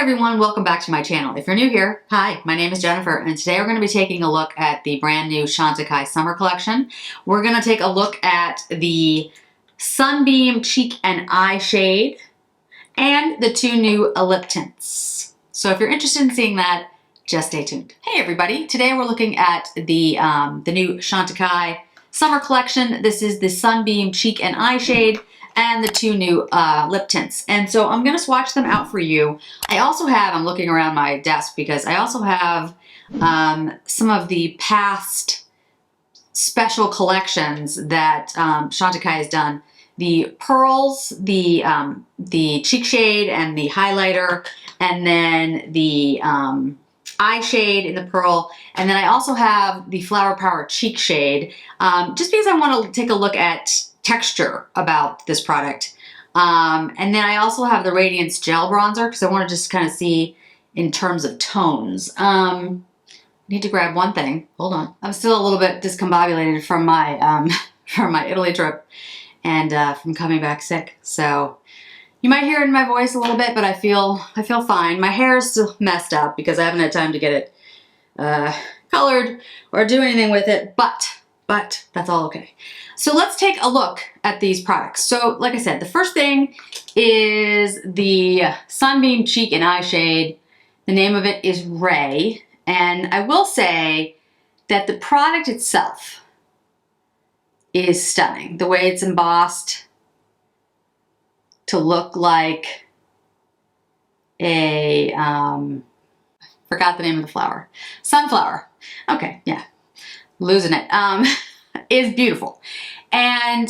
everyone, welcome back to my channel. If you're new here, hi, my name is Jennifer, and today we're going to be taking a look at the brand new Chantecaille Summer collection. We're going to take a look at the Sunbeam Cheek and Eye shade and the two new lip tints. So if you're interested in seeing that, just stay tuned. Hey everybody, today we're looking at the new Chantecaille Summer collection. This is the Sunbeam Cheek and Eye shade and the two new lip tints. And so I'm gonna swatch them out for you. I also have, I'm looking around my desk because I also have some of the past special collections that Chantecaille has done. The pearls, the cheek shade and the highlighter, and then the eye shade in the pearl, and then I also have the Flower Power cheek shade, just because I want to take a look at texture about this product. And then I also have the Radiance Gel Bronzer because I want to just kind of see in terms of tones. Need to grab one thing. Hold on. I'm still a little bit discombobulated from my from my Italy trip and from coming back sick. So you might hear it in my voice a little bit, but I feel fine. My hair is still messed up because I haven't had time to get it colored or do anything with it, but that's all okay. So let's take a look at these products. So like I said, the first thing is the Sunbeam Cheek and Eye shade. The name of it is Ray, and I will say that the product itself is stunning. The way it's embossed to look like a, forgot the name of the flower. Sunflower. Okay, yeah, losing it. Is beautiful. And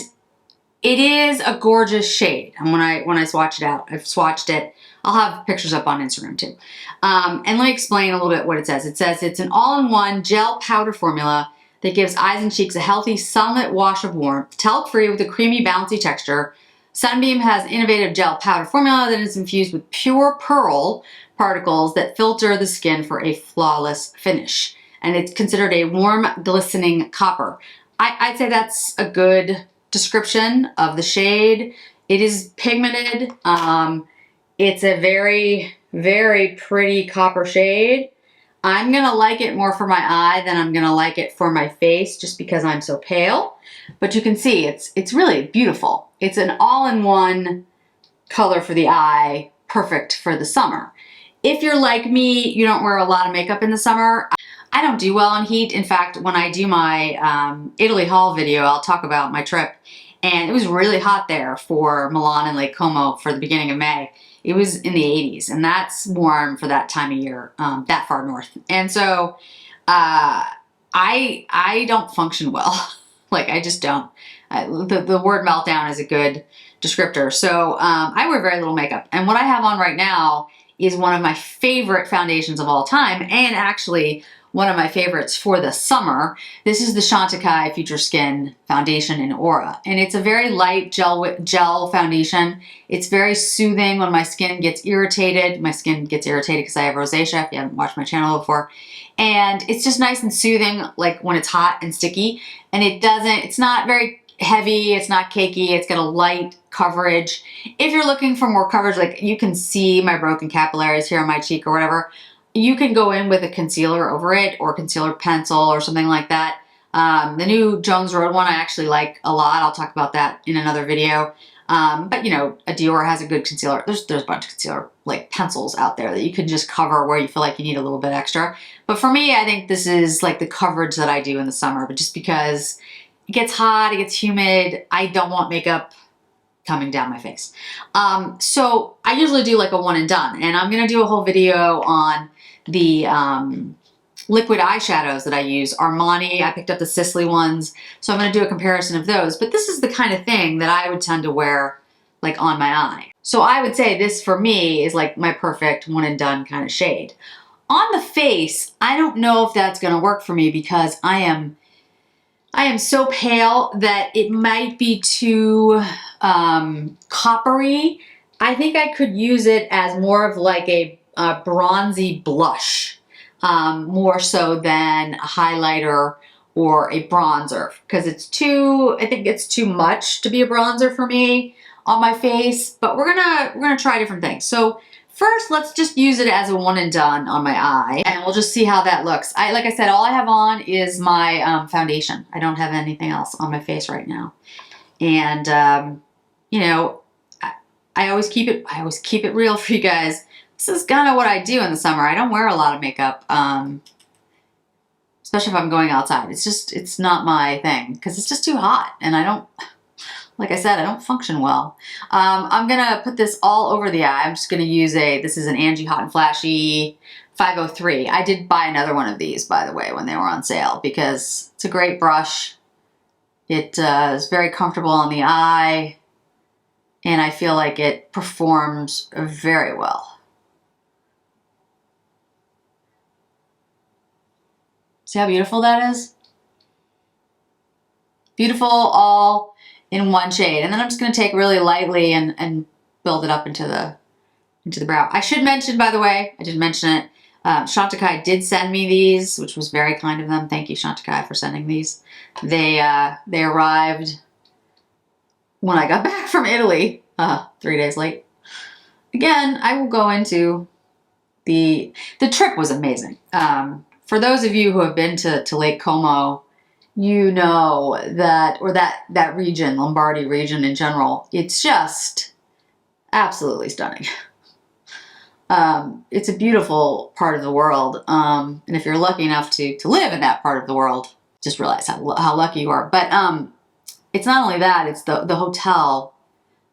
it is a gorgeous shade. And when I swatch it out, I've swatched it. I'll have pictures up on Instagram too. And let me explain a little bit what it says. It says it's an all-in-one gel powder formula that gives eyes and cheeks a healthy sunlit wash of warmth, talc-free with a creamy, bouncy texture. Sunbeam has innovative gel powder formula that is infused with pure pearl particles that filter the skin for a flawless finish. And it's considered a warm, glistening copper. I'd say that's a good description of the shade. It is pigmented. It's a very, very pretty copper shade. I'm gonna like it more for my eye than I'm gonna like it for my face just because I'm so pale. But you can see it's really beautiful. It's an all-in-one color for the eye, perfect for the summer. If you're like me, you don't wear a lot of makeup in the summer. I don't do well on heat. In fact, when I do my Italy haul video, I'll talk about my trip. And it was really hot there for Milan and Lake Como for the beginning of May. It was in the 80s, and that's warm for that time of year, that far north. And so I don't function well. Like, I just don't. The word meltdown is a good descriptor. So I wear very little makeup. And what I have on right now is one of my favorite foundations of all time, and actually one of my favorites for the summer. This is the Chantecaille Future Skin Foundation in Aura. And it's a very light gel foundation. It's very soothing when my skin gets irritated. My skin gets irritated because I have rosacea, if you haven't watched my channel before. And it's just nice and soothing, like when it's hot and sticky. And it's not very heavy, it's not cakey, it's got a light coverage. If you're looking for more coverage, like you can see my broken capillaries here on my cheek or whatever, you can go in with a concealer over it or concealer pencil or something like that. The new Jones Road one I actually like a lot. I'll talk about that in another video. But you know, a Dior has a good concealer. There's a bunch of concealer like pencils out there that you can just cover where you feel like you need a little bit extra. But for me, I think this is like the coverage that I do in the summer, but just because it gets hot, it gets humid, I don't want makeup coming down my face. So I usually do like a one and done, and I'm gonna do a whole video on the liquid eyeshadows that I use. Armani, I picked up the Sisley ones, so I'm gonna do a comparison of those, but this is the kind of thing that I would tend to wear like on my eye. So I would say this for me is like my perfect one and done kind of shade. On the face, I don't know if that's gonna work for me because I am so pale that it might be too coppery. I think I could use it as more of like a bronzy blush, more so than a highlighter or a bronzer, because I think it's too much to be a bronzer for me on my face. But we're gonna try different things. So first, let's just use it as a one and done on my eye, and we'll just see how that looks. Like I said, all I have on is my foundation. I don't have anything else on my face right now. And, you know, I always keep it real for you guys. This is kind of what I do in the summer. I don't wear a lot of makeup, especially if I'm going outside. It's not my thing because it's just too hot, and I don't, like I said, I don't function well. I'm gonna put this all over the eye. I'm just gonna use this is an Angie Hot and Flashy 503. I did buy another one of these, by the way, when they were on sale because it's a great brush. It is very comfortable on the eye, and I feel like it performs very well. See how beautiful that is? Beautiful all in one shade. And then I'm just going to take really lightly and build it up into the brow. I should mention, by the way, I didn't mention it, Chantecaille did send me these, which was very kind of them. Thank you, Chantecaille, for sending these. They arrived when I got back from Italy, 3 days late. Again, I will go into the trip was amazing. For those of you who have been to Lake Como, you know that, or that region, Lombardy region in general, it's just absolutely stunning. It's a beautiful part of the world. And if you're lucky enough to live in that part of the world, just realize how lucky you are. But it's not only that, it's the hotel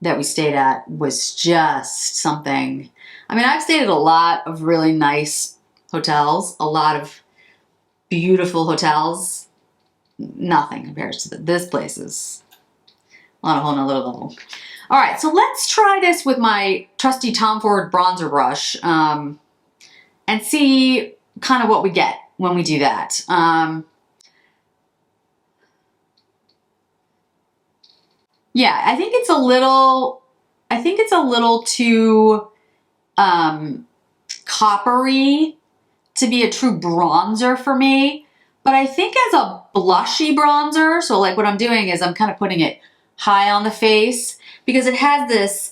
that we stayed at was just something. I mean, I've stayed at a lot of really nice hotels, a lot of beautiful hotels. Nothing compares to this place is on a whole nother level. All right, so let's try this with my trusty Tom Ford bronzer brush and see kind of what we get when we do that. Yeah, I think it's a little too coppery to be a true bronzer for me. But I think as a blushy bronzer, so like what I'm doing is I'm kind of putting it high on the face because it has this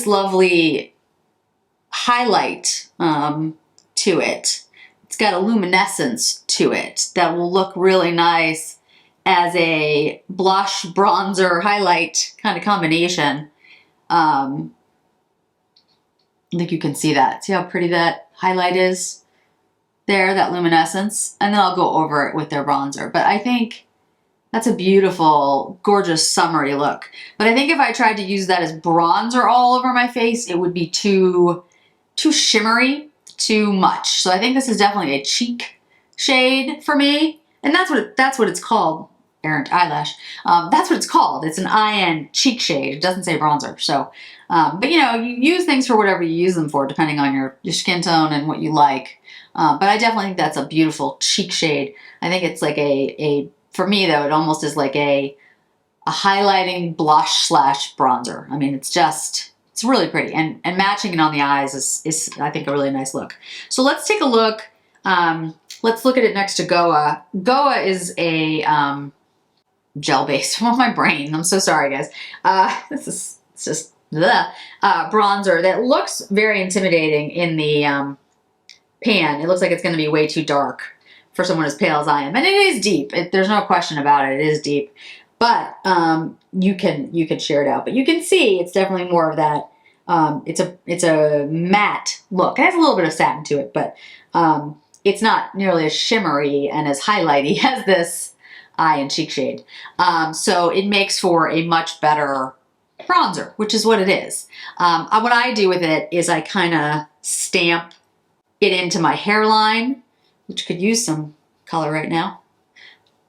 lovely highlight to it. It's got a luminescence to it that will look really nice as a blush, bronzer, highlight kind of combination. I think you can see that. See how pretty that highlight is? There, that luminescence, and then I'll go over it with their bronzer. But I think that's a beautiful, gorgeous, summery look. But I think if I tried to use that as bronzer all over my face, it would be too shimmery, too much. So I think this is definitely a cheek shade for me, and that's what it's called. Errant eyelash. That's what it's called. It's an eye and cheek shade. It doesn't say bronzer. So, but you know, you use things for whatever you use them for, depending on your skin tone and what you like. But I definitely think that's a beautiful cheek shade. I think it's like for me though, it almost is like a highlighting blush / bronzer. I mean, it's really pretty, and matching it on the eyes is I think a really nice look. So let's take a look. Let's look at it next to Goa. Goa is a gel base from my brain. I'm so sorry, guys. It's just the bronzer that looks very intimidating in the pan. It looks like it's going to be way too dark for someone as pale as I am, and it is deep. There's no question about it. It is deep, but you can share it out. But you can see it's definitely more of that. It's a matte look. It has a little bit of satin to it, but it's not nearly as shimmery and as highlighty as this eye and cheek shade. So it makes for a much better bronzer, which is what it is. What I do with it is I kind of stamp it into my hairline, which could use some color right now.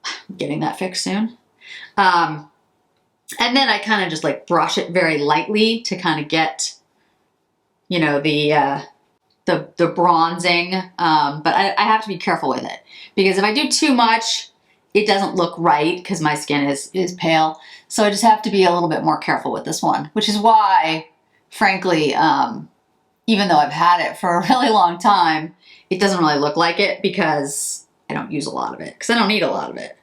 I'm getting that fixed soon. And then I kind of just like brush it very lightly to kind of get, you know, the bronzing. But I have to be careful with it because if I do too much, it doesn't look right because my skin is pale. So I just have to be a little bit more careful with this one, which is why, frankly, even though I've had it for a really long time, it doesn't really look like it because I don't use a lot of it because I don't need a lot of it.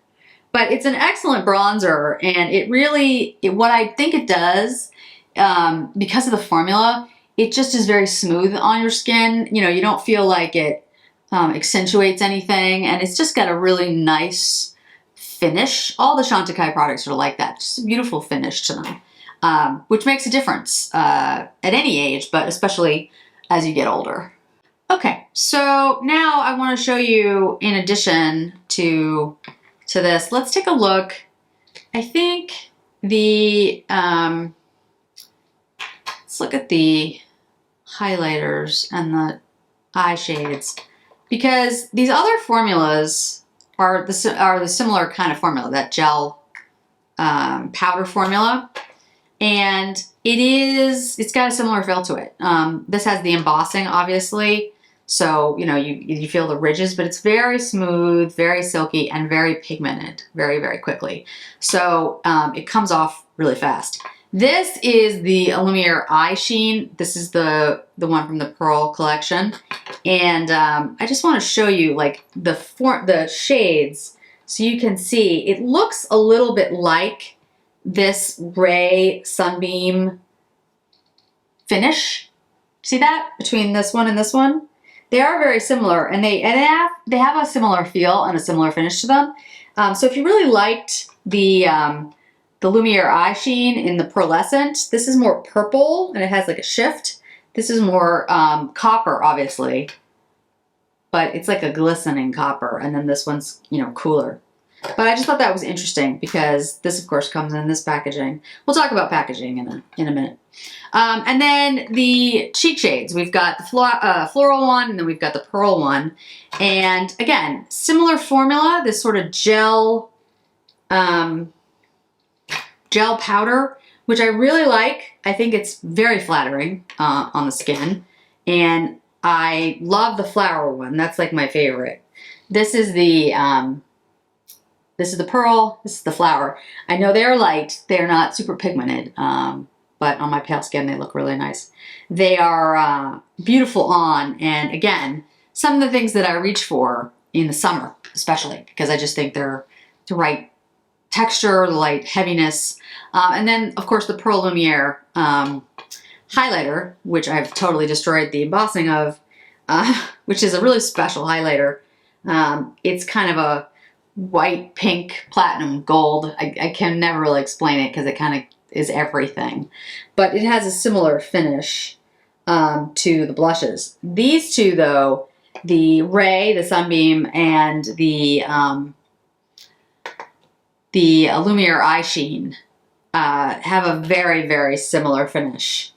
But it's an excellent bronzer, and it really, what I think it does because of the formula, it just is very smooth on your skin. You know, you don't feel like it accentuates anything, and it's just got a really nice finish. All the Chantecaille products are like that, just a beautiful finish to them, which makes a difference at any age, but especially as you get older. Okay, so now I want to show you, in addition to this, let's take a look. I think the, let's look at the highlighters and the eye shades, because these other formulas are the similar kind of formula, that gel powder formula, and it's got a similar feel to it. This has the embossing, obviously, so you know you feel the ridges, but it's very smooth, very silky, and very pigmented, very, very quickly. So it comes off really fast. This is the Lumiere Eye Sheen. This is the one from the Pearl collection, and I just want to show you like the shades so you can see. It looks a little bit like this Ray Sunbeam finish. See that between this one and this one? They are very similar, and they have a similar feel and a similar finish to them. So if you really liked the Lumiere Eye Sheen in the pearlescent, this is more purple and it has like a shift. This is more copper, obviously, but it's like a glistening copper, and then this one's, you know, cooler. But I just thought that was interesting because this, of course, comes in this packaging. We'll talk about packaging in a minute. And then the cheek shades. We've got the floral one, and then we've got the pearl one. And again, similar formula, this sort of gel powder, which I really like. I think it's very flattering on the skin. And I love the flower one. That's like my favorite. This is the pearl, this is the flower. I know they're light, they're not super pigmented, but on my pale skin they look really nice. They are beautiful on, and again, some of the things that I reach for in the summer, especially, because I just think they're the right texture, the light heaviness. And then, of course, the Pearl Lumiere highlighter, which I've totally destroyed the embossing of, which is a really special highlighter. It's kind of a white, pink, platinum, gold. I can never really explain it because it kind of is everything. But it has a similar finish to the blushes. These two, though, the Ray, the Sunbeam, and the Lumiere Eye Sheen, have a very, very similar finish.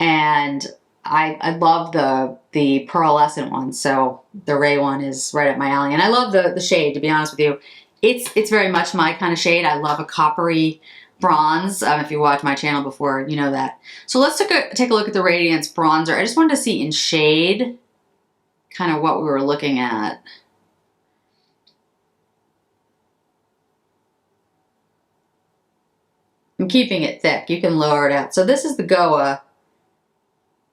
And I love the pearlescent one, so the Ray one is right up my alley. And I love the shade, to be honest with you. It's very much my kind of shade. I love a coppery bronze. If you watched my channel before, you know that. So let's take a look at the Radiance bronzer. I just wanted to see in shade kind of what we were looking at. I'm keeping it thick. You can lower it out. So this is the Goa.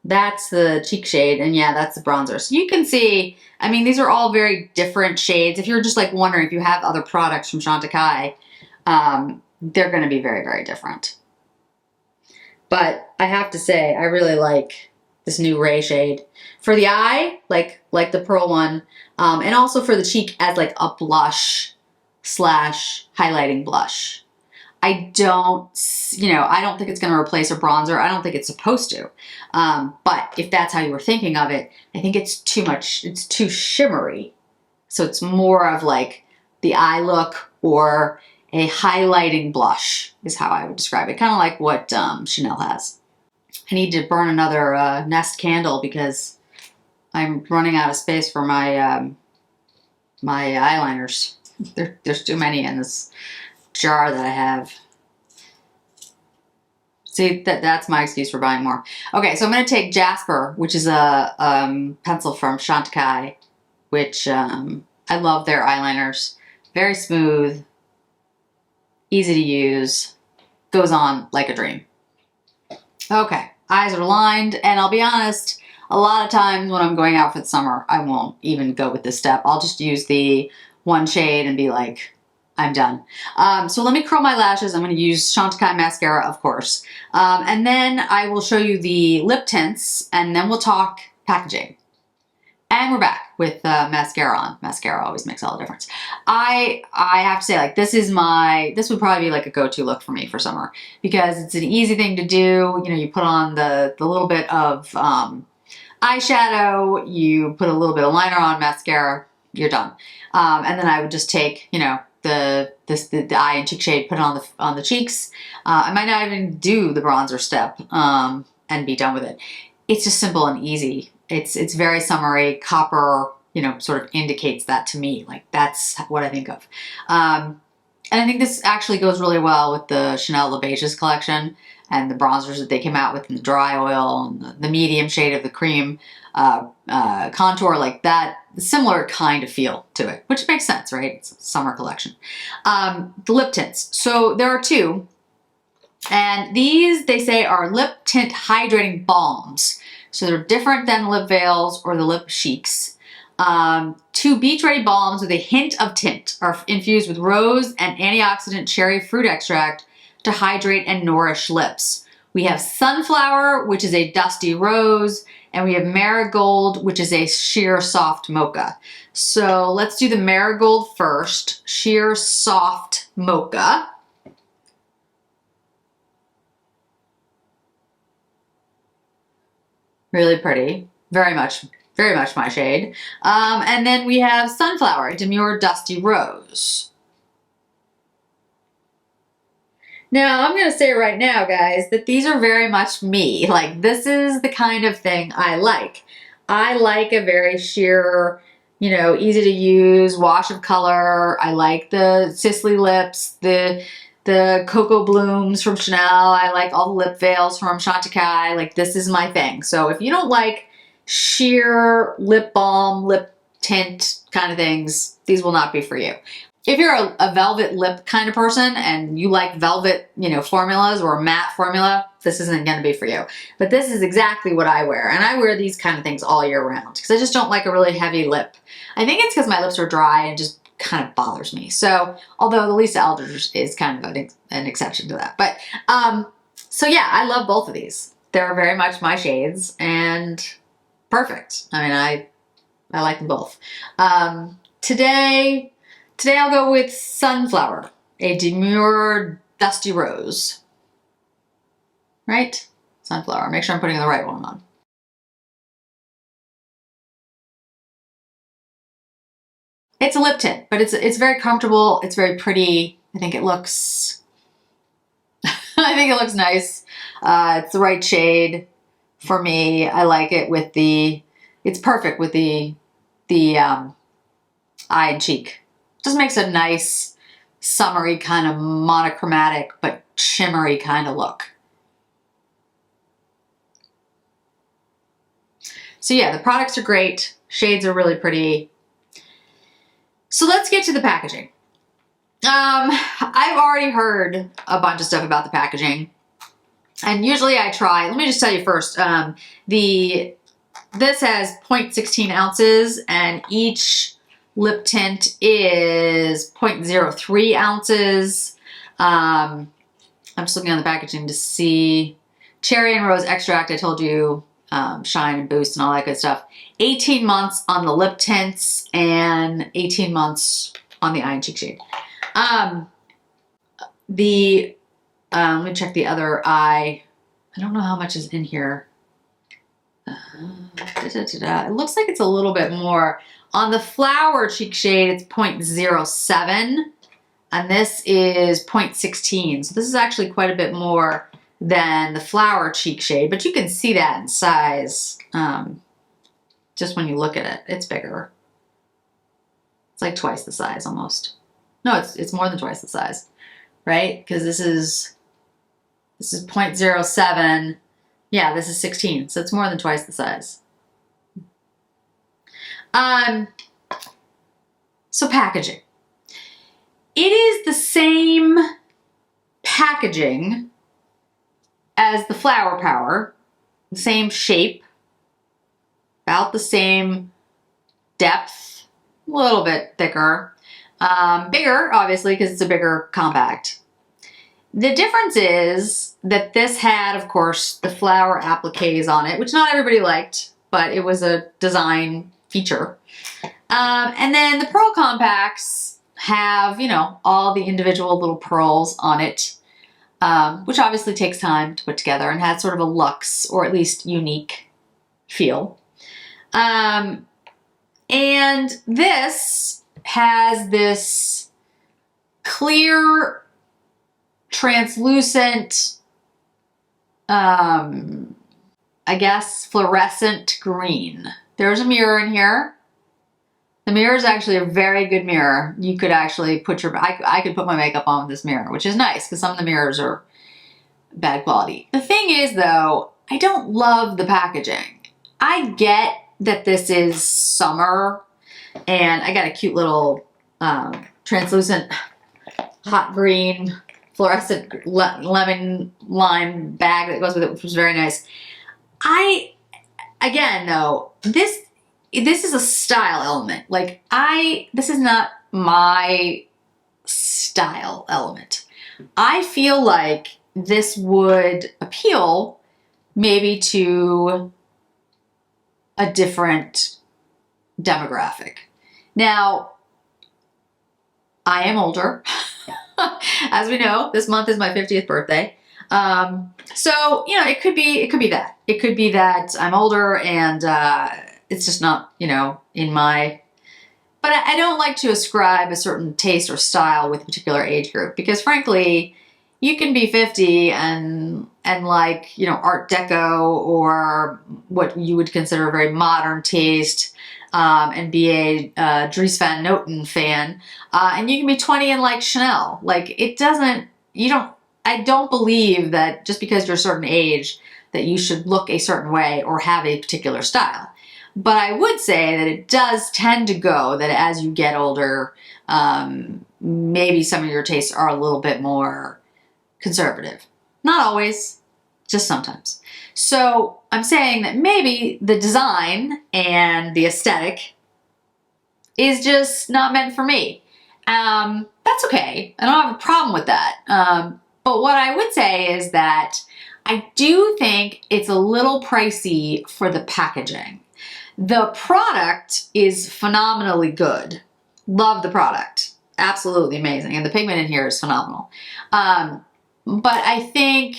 That's the cheek shade, and yeah, that's the bronzer. So you can see, I mean, these are all very different shades. If you're just like wondering if you have other products from Chantecaille, they're going to be very, very different. But I have to say, I really like this new Ray shade. For the eye, like the pearl one, and also for the cheek as like a blush / highlighting blush. I don't think it's going to replace a bronzer. I don't think it's supposed to. But if that's how you were thinking of it, I think it's too much. It's too shimmery. So it's more of like the eye look or a highlighting blush is how I would describe it. Kind of like what Chanel has. I need to burn another Nest candle because I'm running out of space for my my eyeliners. There's too many in this jar that I have. See, that's my excuse for buying more. Okay, so I'm going to take Jasper, which is a pencil from Chantecaille, which I love their eyeliners. Very smooth, easy to use, goes on like a dream. Okay, eyes are lined, and I'll be honest, a lot of times when I'm going out for the summer, I won't even go with this step. I'll just use the one shade and be like, I'm done. So let me curl my lashes. I'm going to use Chantecaille mascara, of course. And then I will show you the lip tints, and then we'll talk packaging. And we're back with mascara on. Mascara always makes all the difference. I have to say, like, this would probably be like a go-to look for me for summer, because it's an easy thing to do. You know, you put on the little bit of eyeshadow, you put a little bit of liner on, mascara, you're done. And then I would just take, you know, the eye and cheek shade, put it on the cheeks. I might not even do the bronzer step and be done with it. It's just simple and easy. It's very summery. Copper, you know, sort of indicates that to me. Like, that's what I think of. And I think this actually goes really well with the Chanel Le Beiges collection and the bronzers that they came out with in the dry oil and the medium shade of the cream contour, like that. Similar kind of feel to it, which makes sense, right? It's a summer collection. The lip tints. So there are two. And these, they say, are lip tint hydrating balms. So they're different than lip veils or the lip cheeks. Two beach-ready balms with a hint of tint are infused with rose and antioxidant cherry fruit extract to hydrate and nourish lips. We have sunflower, which is a dusty rose, and we have marigold, which is a sheer soft mocha. So let's do the marigold first. Sheer soft mocha. Really pretty. Very much my shade. And then we have sunflower, demure dusty rose. Now, I'm going to say right now, guys, that these are very much me. Like, this is the kind of thing I like. I like a very sheer, you know, easy to use wash of color. I like the Sisley lips, the Cocoa Blooms from Chanel. I like all the lip veils from Chantecaille. Like, this is my thing. So if you don't like sheer lip balm, lip tint kind of things, these will not be for you. If you're a velvet lip kind of person and you like velvet, you know, formulas or matte formula, this isn't going to be for you. But this is exactly what I wear. And I wear these kind of things all year round because I just don't like a really heavy lip. I think it's because my lips are dry and just kind of bothers me. So, although the Lisa Eldridge is kind of an exception to that. But, so yeah, I love both of these. They're very much my shades and perfect. I mean, I like them both. Today I'll go with Sunflower, a demure dusty rose. Right? Sunflower. Make sure I'm putting the right one on. It's a lip tint, but it's very comfortable. It's very pretty. I think it looks nice. It's the right shade for me. I like it with it's perfect with the eye and cheek. Just makes a nice summery kind of monochromatic but shimmery kind of look. So yeah, the products are great. Shades are really pretty. So let's get to the packaging. I've already heard a bunch of stuff about the packaging. And usually I try, let me just tell you first, this has 0.16 ounces and each lip tint is 0.03 ounces. I'm just looking on the packaging to see. Cherry and rose extract, I told you, shine and boost and all that good stuff. 18 months on the lip tints and 18 months on the eye and cheek shade. Let me check the other eye. I don't know how much is in here. It looks like it's a little bit more. On the flower cheek shade, it's 0.07, and this is 0.16. So this is actually quite a bit more than the flower cheek shade, but you can see that in size. Just when you look at it, it's bigger. It's like twice the size almost. No, it's more than twice the size, right? Because this is 0.07. Yeah, this is 16, so it's more than twice the size. So packaging. It is the same packaging as the Flower Power, the same shape, about the same depth, a little bit thicker. Bigger, obviously, because it's a bigger compact. The difference is that this had, of course, the flower appliques on it, which not everybody liked, but it was a design feature. And then the pearl compacts have, you know, all the individual little pearls on it, which obviously takes time to put together and has sort of a luxe or at least unique feel. And this has this clear, translucent, I guess, fluorescent green. There's a mirror in here. The mirror is actually a very good mirror. You could actually put your, I could put my makeup on with this mirror, which is nice because some of the mirrors are bad quality. The thing is though, I don't love the packaging. I get that this is summer and I got a cute little translucent hot green fluorescent lemon lime bag that goes with it, which was very nice. Again though, this is a style element. Like this is not my style element. I feel like this would appeal maybe to a different demographic. Now, I am older. As we know, this month is my 50th birthday. So, you know, it could be that. It could be that I'm older and it's just not, you know, in my... But I don't like to ascribe a certain taste or style with a particular age group because frankly, you can be 50 and like, you know, Art Deco or what you would consider a very modern taste and be a Dries Van Noten fan. And you can be 20 and like Chanel. Like it doesn't, I don't believe that just because you're a certain age that you should look a certain way or have a particular style. But I would say that it does tend to go that as you get older, maybe some of your tastes are a little bit more conservative. Not always, just sometimes. So I'm saying that maybe the design and the aesthetic is just not meant for me. That's okay. I don't have a problem with that. But what I would say is that I do think it's a little pricey for the packaging. The product is phenomenally good. Love the product. Absolutely amazing. And the pigment in here is phenomenal. But I think,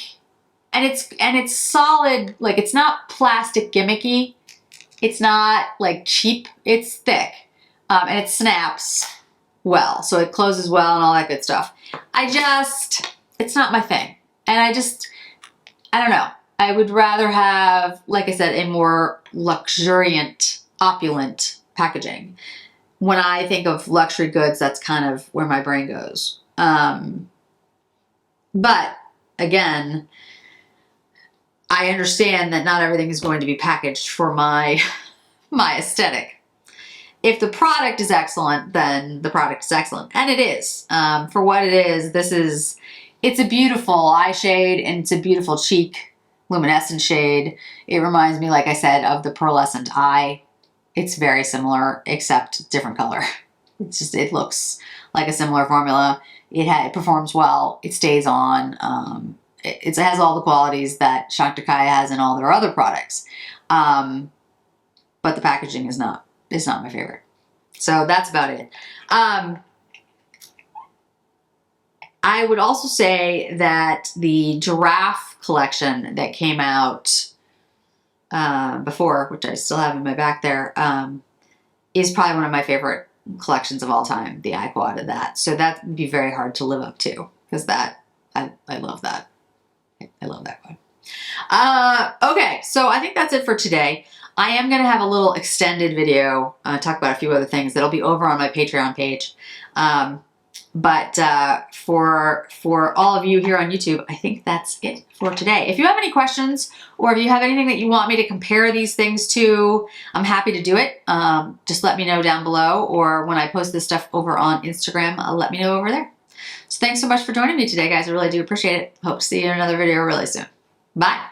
and it's solid, like it's not plastic gimmicky. It's not like cheap. It's thick. And it snaps well. So it closes well and all that good stuff. It's not my thing. And I don't know. I would rather have, like I said, a more luxuriant, opulent packaging. When I think of luxury goods, that's kind of where my brain goes. But again, I understand that not everything is going to be packaged for my aesthetic. If the product is excellent, then the product is excellent. And it is. For what it is, it's a beautiful eye shade and it's a beautiful cheek luminescent shade. It reminds me, like I said, of the pearlescent eye. It's very similar, except different color. It looks like a similar formula. It performs well. It stays on. It has all the qualities that Chantecaille has in all their other products. But the packaging is not my favorite. So that's about it. I would also say that the giraffe collection that came out before, which I still have in my back there, is probably one of my favorite collections of all time, the eye quad of that. So that would be very hard to live up to because I love that. I love that one. Okay, so I think that's it for today. I am going to have a little extended video, talk about a few other things that'll be over on my Patreon page. But for all of you here on YouTube, I think that's it for today. If you have any questions or if you have anything that you want me to compare these things to, I'm happy to do it. Just let me know down below, or when I post this stuff over on Instagram, let me know over there. So thanks so much for joining me today, guys. I really do appreciate it. Hope to see you in another video really soon. Bye.